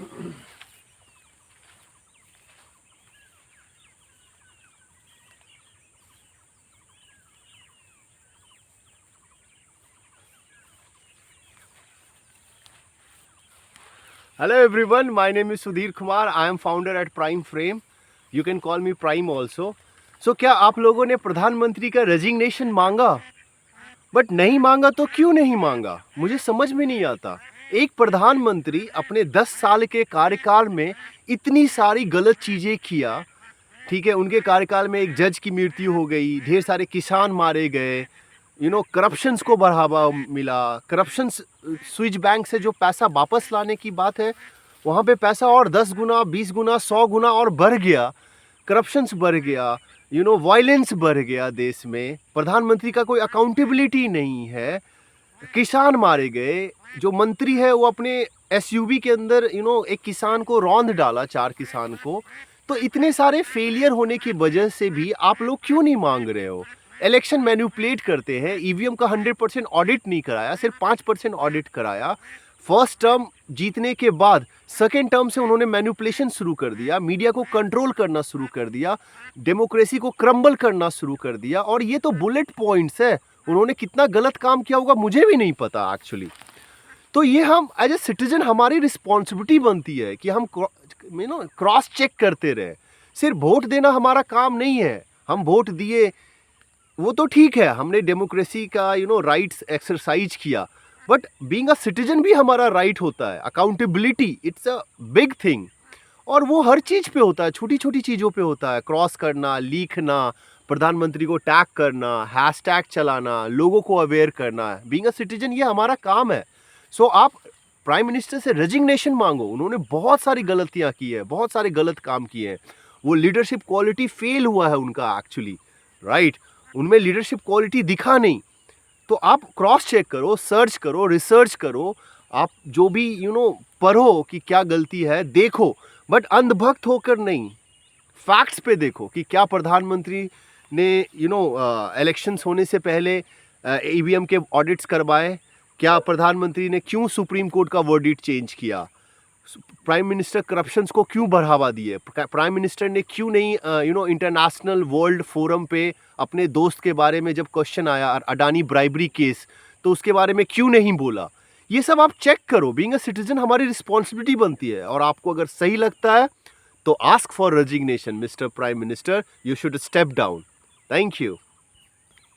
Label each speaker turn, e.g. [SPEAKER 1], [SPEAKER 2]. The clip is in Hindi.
[SPEAKER 1] Hello everyone, my name is Sudhir Kumar. I am founder at Prime Frame. You can call me Prime also. So क्या आप लोगों ने प्रधानमंत्री का रेजिग्नेशन मांगा? बट नहीं मांगा तो क्यों नहीं मांगा? मुझे समझ में नहीं आता। एक प्रधानमंत्री अपने 10 साल के कार्यकाल में इतनी सारी गलत चीज़ें किया, ठीक है। उनके कार्यकाल में एक जज की मृत्यु हो गई, ढेर सारे किसान मारे गए, करप्शंस को बढ़ावा मिला। करप्शन, स्विच बैंक से जो पैसा वापस लाने की बात है, वहाँ पे पैसा और 10 गुना, 20 गुना, 100 गुना और बढ़ गया। करप्शंस बढ़ गया, वायलेंस बढ़ गया देश में। प्रधानमंत्री का कोई अकाउंटेबिलिटी नहीं है। किसान मारे गए। जो मंत्री है वो अपने एसयूवी के अंदर एक किसान को रौंद डाला, 4 किसान को। तो इतने सारे फेलियर होने की वजह से भी आप लोग क्यों नहीं मांग रहे हो? इलेक्शन मैनिपुलेट करते हैं। ईवीएम का 100% ऑडिट नहीं कराया, सिर्फ 5% ऑडिट कराया। फर्स्ट टर्म जीतने के बाद सेकेंड टर्म से उन्होंने मैनिपुलेशन शुरू कर दिया, मीडिया को कंट्रोल करना शुरू कर दिया, डेमोक्रेसी को क्रम्बल करना शुरू कर दिया। और ये तो बुलेट पॉइंट्स है। उन्होंने कितना गलत काम किया होगा मुझे भी नहीं पता एक्चुअली। तो ये हम एज ए सिटीजन, हमारी रिस्पॉन्सिबिलिटी बनती है कि हम क्रॉस चेक करते रहे। सिर्फ वोट देना हमारा काम नहीं है। हम वोट दिए, वो तो ठीक है, हमने डेमोक्रेसी का राइट्स एक्सरसाइज किया, बट बीइंग अ सिटीजन भी हमारा राइट होता है। Accountability, it's a big thing. और वो हर चीज़ पे होता है, छोटी छोटी चीज़ों पे होता है। क्रॉस करना, लिखना, प्रधानमंत्री को टैग करना, हैशटैग चलाना, लोगों को अवेयर करना। बीइंग अ सिटीजन ये हमारा काम है। सो आप प्राइम मिनिस्टर से रेजिग्नेशन मांगो। उन्होंने बहुत सारी गलतियां की है, बहुत सारे गलत काम किए हैं। वो लीडरशिप क्वालिटी फेल हुआ है उनका एक्चुअली, राइट। उनमें लीडरशिप क्वालिटी दिखा नहीं। तो आप क्रॉस चेक करो, सर्च करो, रिसर्च करो। आप जो भी पढ़ो कि क्या गलती है, देखो, बट अंधभक्त होकर नहीं। फैक्ट्स पे देखो कि क्या प्रधानमंत्री ने इलेक्शंस होने से पहले ईवीएम के ऑडिट्स करवाए। क्या प्रधानमंत्री ने क्यों सुप्रीम कोर्ट का वर्डिक्ट चेंज किया? प्राइम मिनिस्टर करप्शंस को क्यों बढ़ावा दिए? प्राइम मिनिस्टर ने क्यों नहीं इंटरनेशनल वर्ल्ड फोरम पे अपने दोस्त के बारे में जब क्वेश्चन आया अडानी ब्राइबरी केस, तो उसके बारे में क्यों नहीं बोला? ये सब आप चेक करो। बीइंग अ सिटीजन हमारी रिस्पॉन्सिबिलिटी बनती है। और आपको अगर सही लगता है तो ask for resignation, mister prime minister. You should step down. Thank you.